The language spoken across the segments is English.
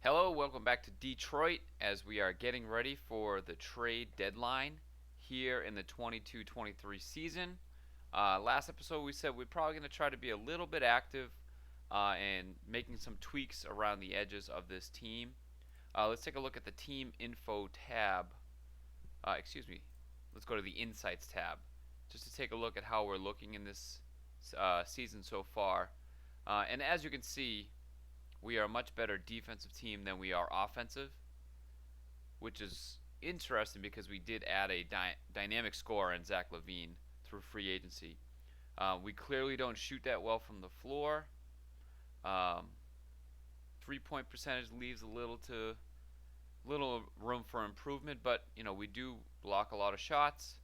Hello, welcome back to Detroit as we are getting ready for the trade deadline here in the 22-23 season. Last episode we said we're probably going to try to be a little bit active and making some tweaks around the edges of this team. Let's take a look at the team info tab. Excuse me. Let's go to the insights tab just to take a look at how we're looking in this season so far. And as you can see, we are a much better defensive team than we are offensive, which is interesting because we did add a dynamic scorer in Zach LaVine through free agency. We clearly don't shoot that well from the floor. Um, 3-point percentage leaves a little room for improvement, but we do block a lot of shots.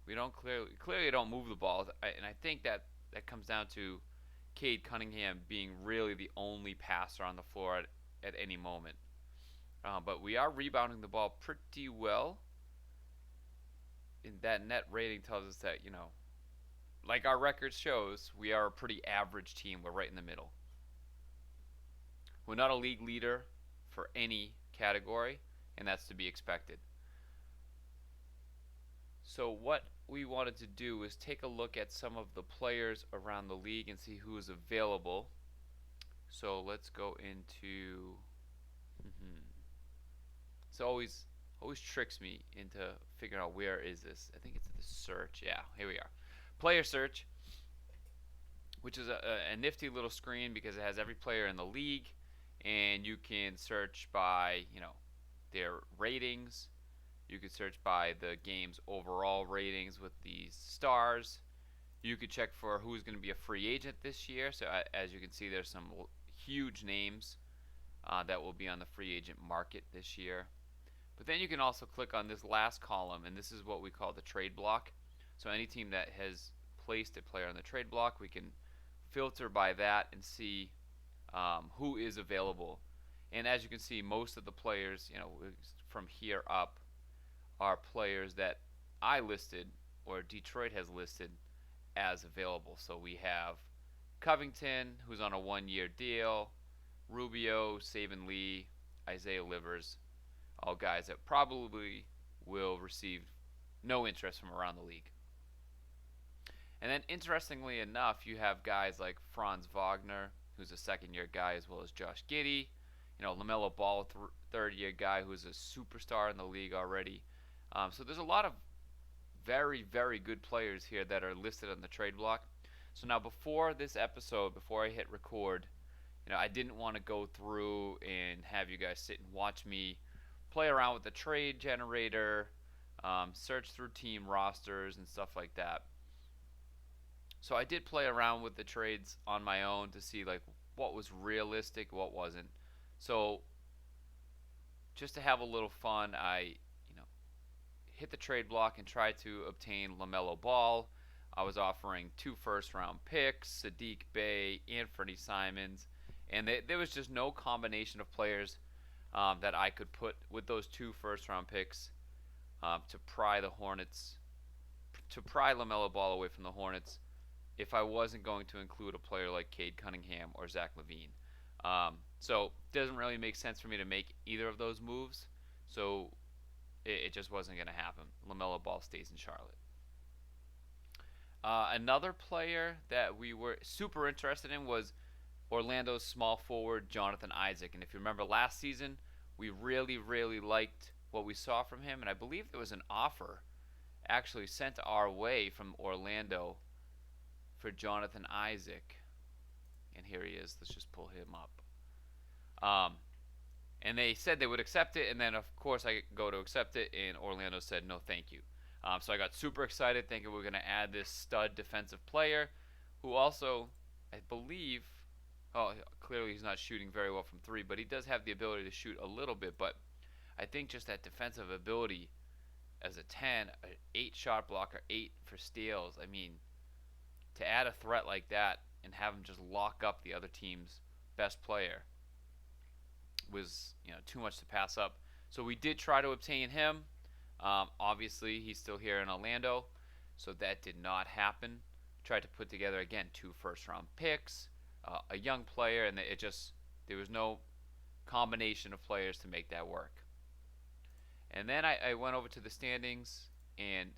We don't clearly don't move the ball, and I think that comes down to Cade Cunningham being really the only passer on the floor at any moment. But we are rebounding the ball pretty well. And that net rating tells us that, like our record shows, we are a pretty average team. We're right in the middle. We're not a league leader for any category, and that's to be expected. So what we wanted to do is take a look at some of the players around the league and see who is available. So let's go into. So always tricks me into figuring out where is this. I think it's the search. Yeah, here we are. Player search, which is a nifty little screen because it has every player in the league, and you can search by their ratings. You could search by the game's overall ratings with these stars. You could check for who's going to be a free agent this year. So as you can see, there's some huge names that will be on the free agent market this year. But then you can also click on this last column, and this is what we call the trade block. So any team that has placed a player on the trade block, we can filter by that and see who is available. And as you can see, most of the players, from here up, are players that I listed or Detroit has listed as available. So we have Covington, who's on a 1-year deal, Rubio, Saban Lee, Isaiah Livers, all guys that probably will receive no interest from around the league. And then, interestingly enough, you have guys like Franz Wagner, who's a second-year guy, as well as Josh Giddey. LaMelo Ball, third-year guy who's a superstar in the league already. So there's a lot of very, very good players here that are listed on the trade block. So now, before this episode, before I hit record, I didn't want to go through and have you guys sit and watch me play around with the trade generator, search through team rosters and stuff like that. So I did play around with the trades on my own to see what was realistic, what wasn't. So just to have a little fun, I hit the trade block and tried to obtain LaMelo Ball. I was offering 2 first-round picks, Sadiq Bey, Anthony Simons, and there was just no combination of players that I could put with those 2 first-round picks to pry LaMelo Ball away from the Hornets if I wasn't going to include a player like Cade Cunningham or Zach LaVine. So it doesn't really make sense for me to make either of those moves. So it just wasn't going to happen. LaMelo Ball stays in Charlotte. Another player that we were super interested in was Orlando's small forward Jonathan Isaac. And if you remember last season, we really, really liked what we saw from him. And I believe there was an offer actually sent our way from Orlando for Jonathan Isaac. And here he is. Let's just pull him up. And they said they would accept it. And then, of course, I go to accept it. And Orlando said, no, thank you. So I got super excited thinking we were going to add this stud defensive player who also, I believe, clearly he's not shooting very well from 3, but he does have the ability to shoot a little bit. But I think just that defensive ability as a 10, an 8 shot blocker, 8 for steals. I mean, to add a threat like that and have him just lock up the other team's best player was too much to pass up. So we did try to obtain him. Obviously, he's still here in Orlando, so that did not happen. Tried to put together, again, 2 first-round picks, a young player, and there was no combination of players to make that work. And then I went over to the standings and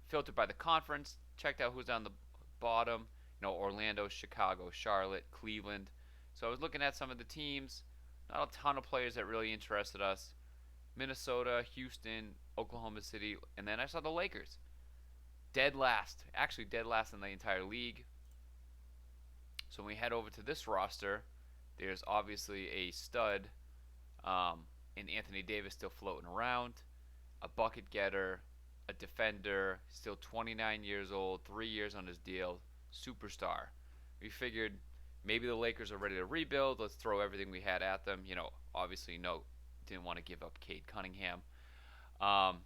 filtered by the conference, checked out who's on the bottom. Orlando, Chicago, Charlotte, Cleveland. So I was looking at some of the teams. Not a ton of players that really interested us. Minnesota, Houston, Oklahoma City, and then I saw the Lakers. Dead last. Actually, dead last in the entire league. So when we head over to this roster, there's obviously a stud in Anthony Davis still floating around, a bucket getter, a defender, still 29 years old, 3 years on his deal, superstar. We figured maybe the Lakers are ready to rebuild. Let's throw everything we had at them. Obviously, no, didn't want to give up Cade Cunningham. And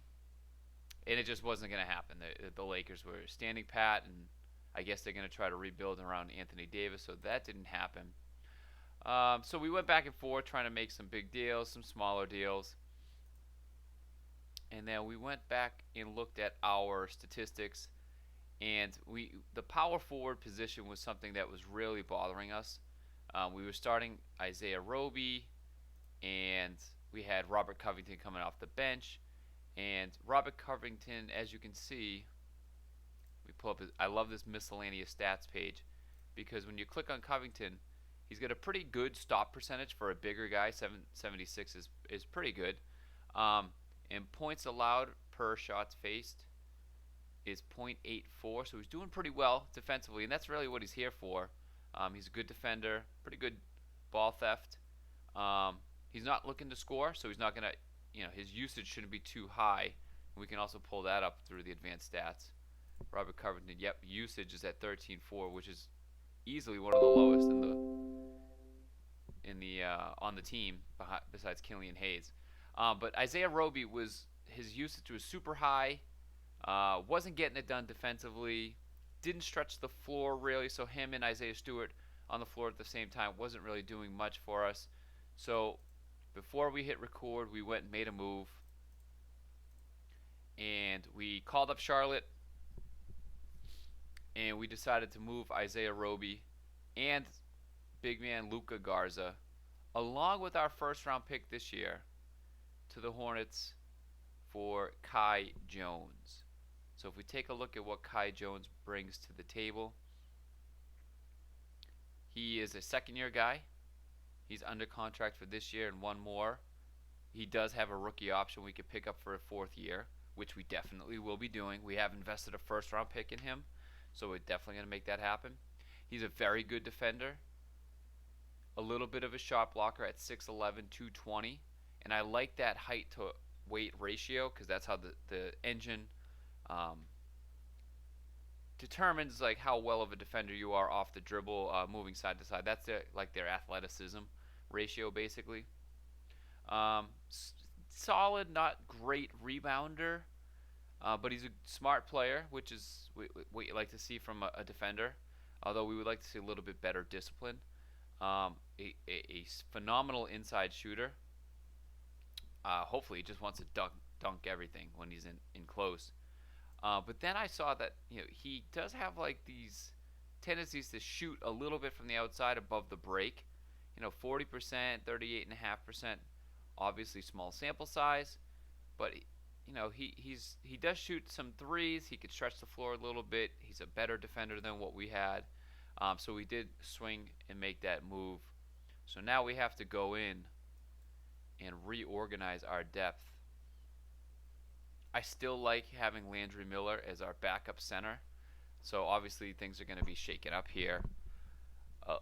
it just wasn't going to happen. The Lakers were standing pat, and I guess they're going to try to rebuild around Anthony Davis, so that didn't happen. So we went back and forth trying to make some big deals, some smaller deals. And then we went back and looked at our statistics, and the power forward position was something that was really bothering us. We were starting Isaiah Roby, and we had Robert Covington coming off the bench. And Robert Covington, as you can see, we pull up I love this miscellaneous stats page, because when you click on Covington, he's got a pretty good stop percentage for a bigger guy. 776 is pretty good. And points allowed per shots faced is 0.84, so he's doing pretty well defensively, and that's really what he's here for. He's a good defender, pretty good ball theft. He's not looking to score, so he's not going to, his usage shouldn't be too high. We can also pull that up through the advanced stats. Robert Covington, yep, usage is at 13.4, which is easily one of the lowest on the team besides Killian Hayes. But Isaiah Roby his usage was super high. Wasn't getting it done defensively. Didn't stretch the floor really. So him and Isaiah Stewart on the floor at the same time wasn't really doing much for us. So before we hit record, we went and made a move. And we called up Charlotte. And we decided to move Isaiah Roby and big man Luka Garza, along with our first round pick this year, to the Hornets for Kai Jones. So if we take a look at what Kai Jones brings to the table, he is a second-year guy. He's under contract for this year and one more. He does have a rookie option we could pick up for a fourth year, which we definitely will be doing. We have invested a first-round pick in him, so we're definitely going to make that happen. He's a very good defender, a little bit of a shot blocker at 6'11", 220, and I like that height to weight ratio because that's how the engine determines like how well of a defender you are off the dribble, moving side to side. That's their athleticism ratio basically. Solid, not great rebounder, but he's a smart player, which is what you like to see from a defender. Although we would like to see a little bit better discipline. A phenomenal inside shooter. Hopefully he just wants to dunk everything when he's in close. But then I saw that he does have like these tendencies to shoot a little bit from the outside above the break. 40%, 38.5%. Obviously small sample size, but he does shoot some threes. He could stretch the floor a little bit. He's a better defender than what we had. So we did swing and make that move. So now we have to go in and reorganize our depth. I still like having Landry Miller as our backup center. So obviously things are going to be shaken up here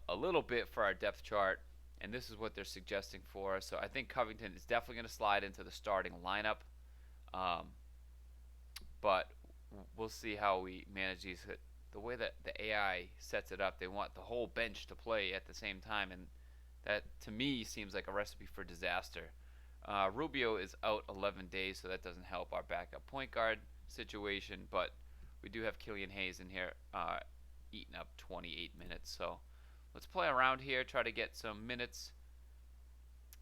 a little bit for our depth chart. And this is what they're suggesting for us. So I think Covington is definitely going to slide into the starting lineup. But we'll see how we manage these. The way that the AI sets it up, they want the whole bench to play at the same time. And that, to me, seems like a recipe for disaster. Rubio is out 11 days, so that doesn't help our backup point guard situation. But we do have Killian Hayes in here eating up 28 minutes. So let's play around here, try to get some minutes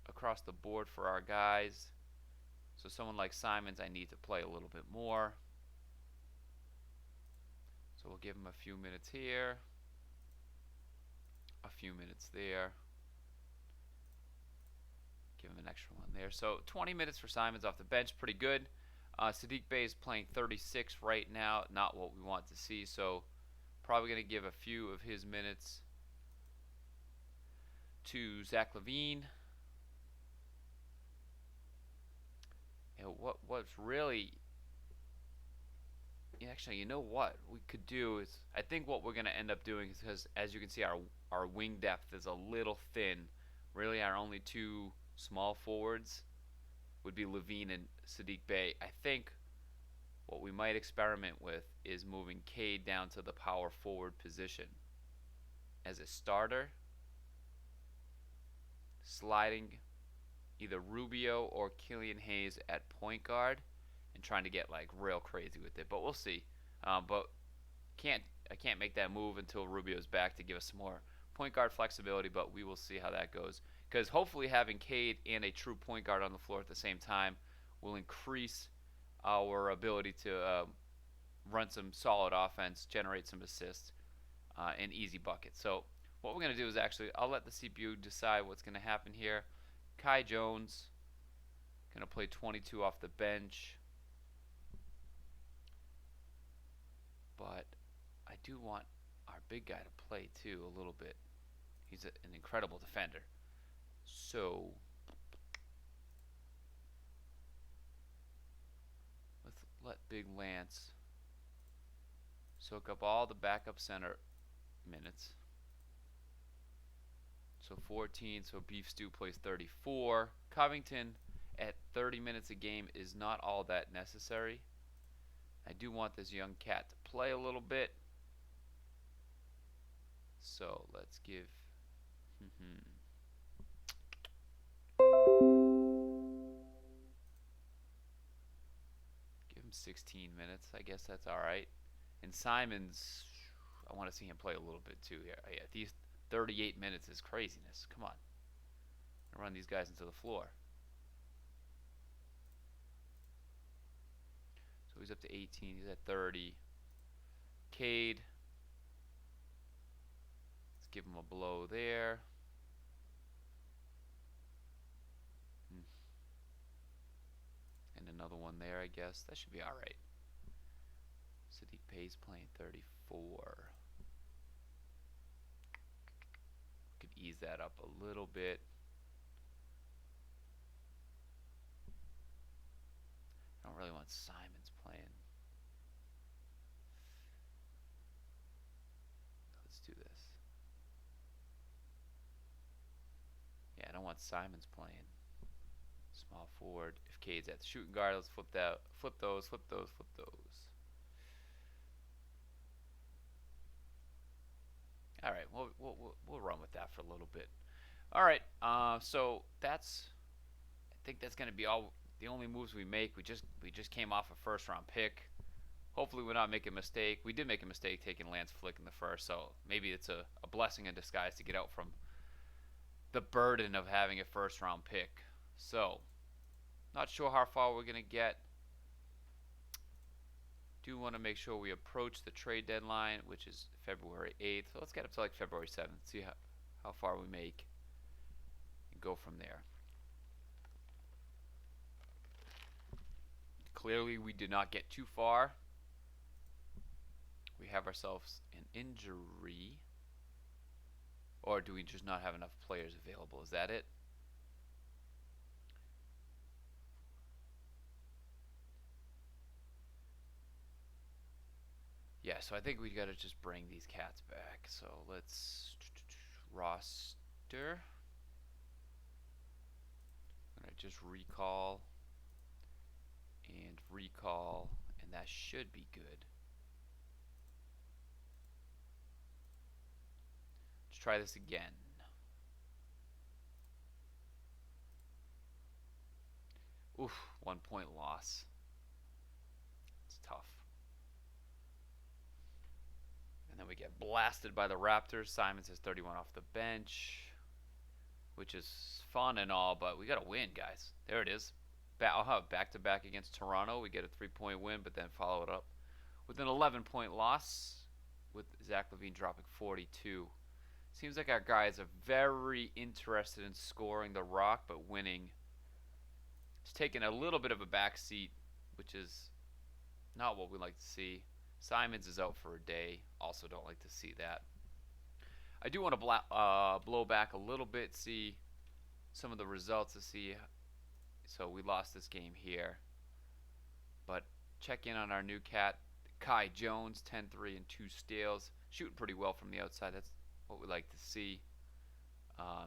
across the board for our guys. So someone like Simons, I need to play a little bit more. So we'll give him a few minutes here, a few minutes there. extra one there. So 20 minutes for Simons off the bench, pretty good. Saddiq Bey is playing 36 right now, not what we want to see. So probably going to give a few of his minutes to Zach LaVine. And what's really, actually, you know what we could do is, I think what we're going to end up doing is, because as you can see, our wing depth is a little thin. Really, our only two small forwards would be LaVine and Saddiq Bey. I think what we might experiment with is moving Cade down to the power forward position as a starter, sliding either Rubio or Killian Hayes at point guard, and trying to get like real crazy with it. But we'll see. But I can't make that move until Rubio's back to give us some more point guard flexibility. But we will see how that goes. Because hopefully having Cade and a true point guard on the floor at the same time will increase our ability to run some solid offense, generate some assists, and easy buckets. So what we're going to do is actually, I'll let the CPU decide what's going to happen here. Kai Jones going to play 22 off the bench. But I do want our big guy to play too a little bit. He's an incredible defender. So let's let Big Lance soak up all the backup center minutes. So 14, so Beef Stew plays 34. Covington at 30 minutes a game is not all that necessary. I do want this young cat to play a little bit. So let's give give him 16 minutes. I guess that's all right. And Simons, I want to see him play a little bit too. Yeah, these 38 minutes is craziness. Come on. Run these guys into the floor. So he's up to 18. He's at 30. Cade. Let's give him a blow there. And another one there, I guess. That should be all right. Saddiq Bey's playing 34. Could ease that up a little bit. I don't really want Simons playing. Let's do this. Yeah, I don't want Simons playing. Small forward. If Cade's at the shooting guard, let's flip that. Flip those. Flip those. Flip those. All right, we'll run with that for a little bit. All right, so I think that's gonna be all the only moves we make. We just came off a first round pick. Hopefully we're not making a mistake. We did make a mistake taking Lance Flick in the first, so maybe it's a blessing in disguise to get out from the burden of having a first round pick. So, not sure how far we're gonna get. Do want to make sure we approach the trade deadline, which is February 8th. So let's get up to like February 7th, see how far we make, and go from there. Clearly, we did not get too far. We have ourselves an injury. Or do we just not have enough players available? Is that it? Yeah, so I think we gotta just bring these cats back. So let's roster. I'm gonna just recall and recall, and that should be good. Let's try this again. Oof, 1 point loss. It's tough. And then we get blasted by the Raptors. Simons has 31 off the bench, which is fun and all, but we got to win, guys. There it is. I'll have back-to-back against Toronto. We get a 3-point win, but then follow it up with an 11-point loss with Zach LaVine dropping 42. Seems like our guys are very interested in scoring the rock, but winning It's taken a little bit of a back seat, which is not what we like to see. Simons is out for a day. Also don't like to see that. I do want to blow back a little bit, see some of the results to see. So we lost this game here. But check in on our new cat, Kai Jones, 10-3 and 2 steals. Shooting pretty well from the outside. That's what we like to see.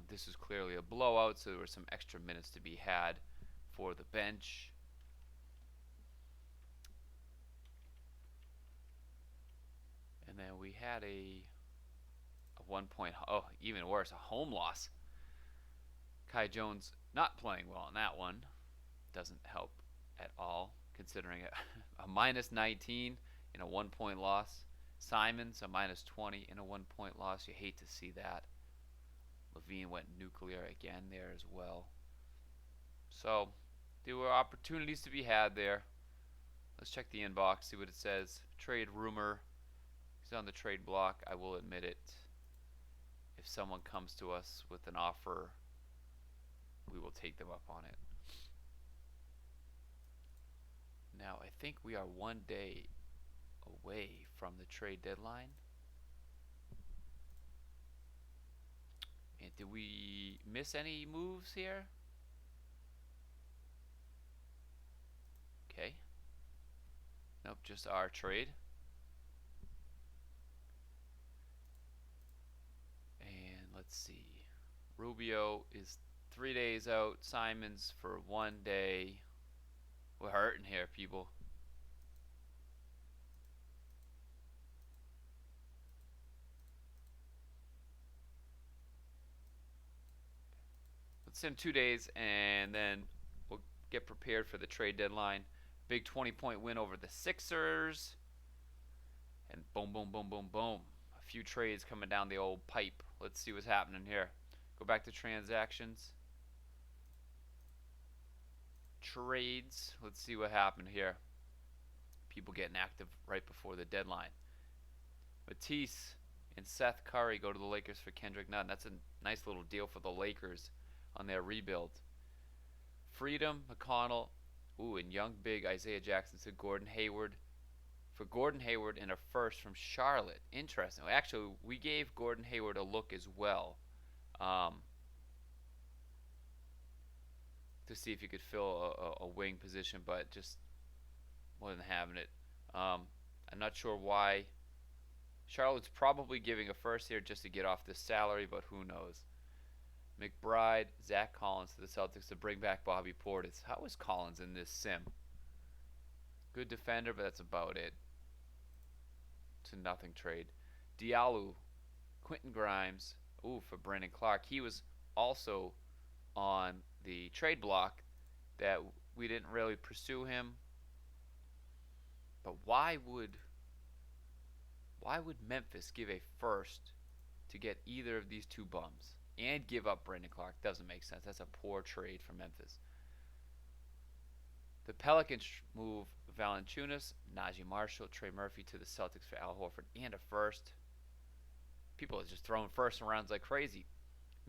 This is clearly a blowout, so there were some extra minutes to be had for the bench. And then we had a 1 point, oh, even worse, a home loss. Kai Jones not playing well in that one. Doesn't help at all, considering a minus 19 in a 1 point loss. Simons, a minus 20 in a 1 point loss. You hate to see that. Levine went nuclear again there as well. So there were opportunities to be had there. Let's check the inbox, see what it says. Trade rumor. He's on the trade block. I will admit it. If someone comes to us with an offer, we will take them up on it. Now, I think we are 1 day away from the trade deadline. And did we miss any moves here? Okay. Nope, just our trade. And let's see. Rubio is 3 days out. Simons for 1 day. We're hurting here, people. Let's send 2 days, and then we'll get prepared for the trade deadline. Big 20-point win over the Sixers. And boom, boom, boom, boom, boom. A few trades coming down the old pipe. Let's see what's happening here. Go back to transactions. Trades. Let's see what happened here. People getting active right before the deadline. Matisse and Seth Curry go to the Lakers for Kendrick Nunn. That's a nice little deal for the Lakers on their rebuild. Freedom, McConnell, and young big Isaiah Jackson to Gordon Hayward. For Gordon Hayward and a first from Charlotte. Interesting. Actually, we gave Gordon Hayward a look as well. To see if he could fill a wing position, but just wasn't having it. I'm not sure why. Charlotte's probably giving a first here just to get off this salary, but who knows. McBride, Zach Collins to the Celtics to bring back Bobby Portis. How is Collins in this sim? Good defender, but that's about it. It's a nothing trade. Diallo, Quentin Grimes, for Brandon Clark. He was also on the trade block that we didn't really pursue him. But why would Memphis give a first to get either of these two bums and give up Brandon Clark? Doesn't make sense. That's a poor trade for Memphis. The Pelicans move Valanciunas, Najee Marshall, Trey Murphy to the Celtics for Al Horford and a first. People are just throwing first rounds like crazy.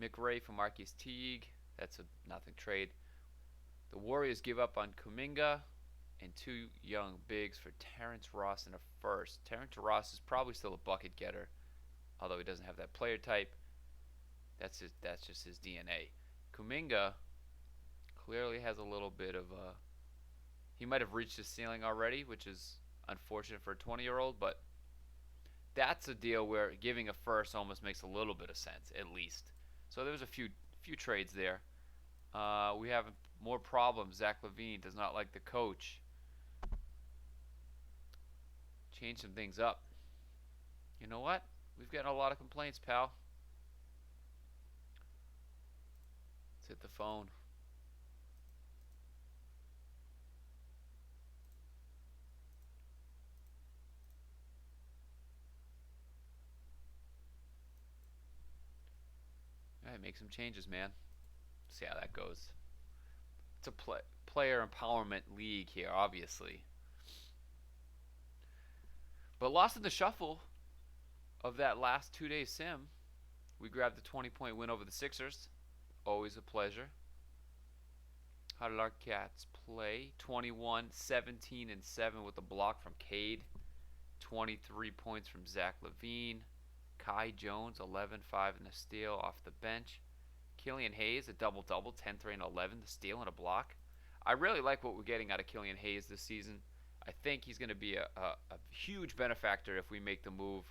McRae for Marquise Teague. That's a nothing trade. The Warriors give up on Kuminga and 2 young bigs for Terrence Ross and a first. Terrence Ross is probably still a bucket getter, although he doesn't have that player type. That's just his DNA. Kuminga clearly has a little bit of a... He might have reached his ceiling already, which is unfortunate for a 20-year-old, but that's a deal where giving a first almost makes a little bit of sense, at least. So there was a few trades there. We have more problems. Zach LaVine does not like the coach. Change some things up. You know what? We've gotten a lot of complaints, pal. Let's hit the phone. All right, make some changes, man. See how that goes. It's a player empowerment league here, obviously. But lost in the shuffle of that last 2-day sim. We grabbed the 20-point win over the Sixers. Always a pleasure. How did our Cats play? 21, 17, and 7 with a block from Cade. 23 points from Zach LaVine. Kai Jones, 11, 5, and a steal off the bench. Killian Hayes, a double-double, 10, 3, and 11, the steal and a block. I really like what we're getting out of Killian Hayes this season. I think he's going to be a huge benefactor if we make the move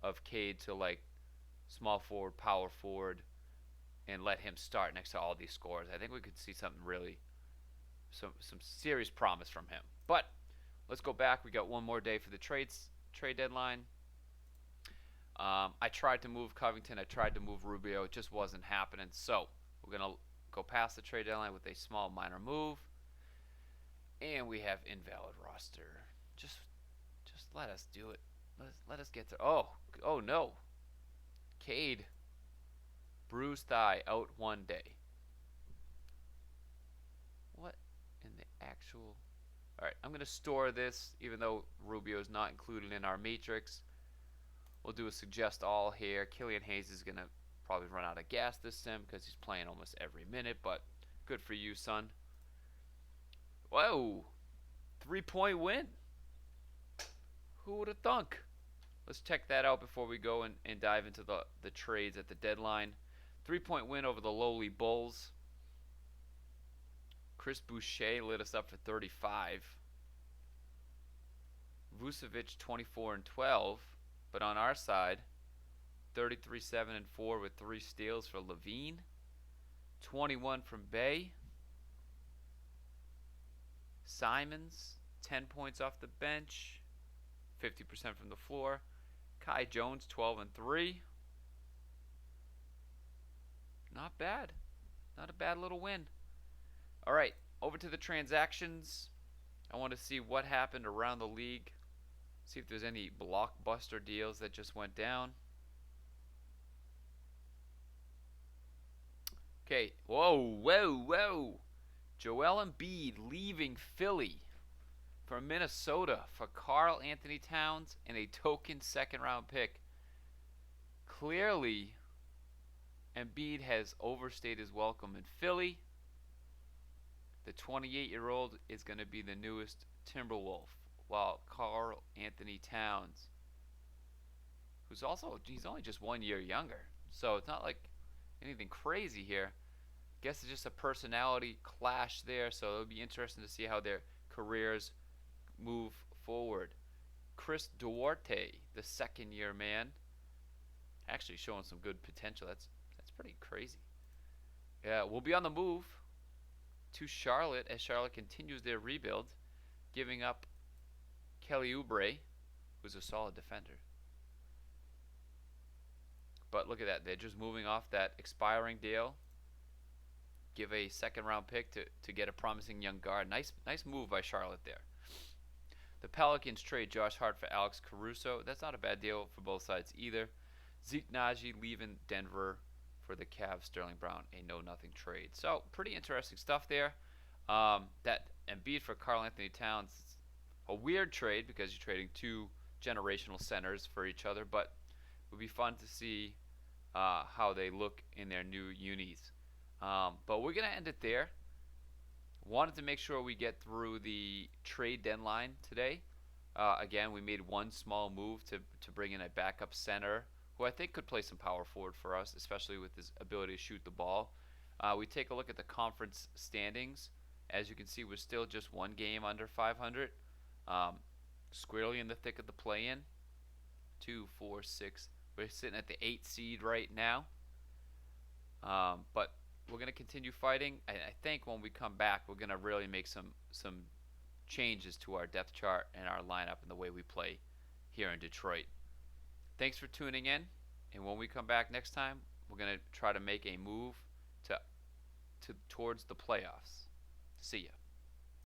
of Cade to like small forward, power forward, and let him start next to all these scores. I think we could see something really, some serious promise from him. But let's go back. We got one more day for the trade deadline. I tried to move Covington. I tried to move Rubio. It just wasn't happening. So we're going to go past the trade deadline with a small minor move. And we have invalid roster. Just let us do it. Let us get to. Oh no. Cade, bruised thigh, out 1 day. What in the actual? All right, I'm gonna store this, even though Rubio is not included in our matrix. We'll do a suggest all here. Killian Hayes is gonna probably run out of gas this sim because he's playing almost every minute. But good for you, son. Whoa, 3-point win. Who would have thunk? Let's check that out before we go and dive into the trades at the deadline. 3-point win over the lowly Bulls. Chris Boucher lit us up for 35. Vucevic 24 and 12. But on our side, 33, 7 and 4 with 3 steals for LaVine. 21 from Bay. Simons, 10 points off the bench. 50% from the floor. Kai Jones, 12 and 3. Not bad. Not a bad little win. All right, over to the transactions. I want to see what happened around the league. See if there's any blockbuster deals that just went down. Okay, whoa. Joel Embiid leaving Philly for Minnesota for Karl Anthony Towns and a token second-round pick. Clearly, Embiid has overstayed his welcome in Philly. The 28-year-old is going to be the newest Timberwolf, while Karl Anthony Towns, he's only just 1 year younger, so it's not like anything crazy here. Guess it's just a personality clash there, so it'll be interesting to see how their careers move forward. Chris Duarte, the second-year man, actually showing some good potential. That's pretty crazy. Yeah, we'll be on the move to Charlotte as Charlotte continues their rebuild, giving up Kelly Oubre, who's a solid defender. But look at that. They're just moving off that expiring deal. Give a second-round pick to get a promising young guard. Nice move by Charlotte there. The Pelicans trade Josh Hart for Alex Caruso. That's not a bad deal for both sides either. Zeke Naji leaving Denver for the Cavs. Sterling Brown, a know-nothing trade. So, pretty interesting stuff there. That Embiid for Karl Anthony Towns, a weird trade because you're trading 2 generational centers for each other, but it would be fun to see how they look in their new unis. But we're going to end it there. Wanted to make sure we get through the trade deadline today. Again, we made one small move to bring in a backup center who I think could play some power forward for us, especially with his ability to shoot the ball. We take a look at the conference standings. As you can see, we're still just 1 game under 500. Squarely in the thick of the play-in. 2, 4, 6. We're sitting at the 8th seed right now. But we're going to continue fighting. I think when we come back, we're going to really make some changes to our depth chart and our lineup and the way we play here in Detroit. Thanks for tuning in. And when we come back next time, we're going to try to make a move towards the playoffs. See ya.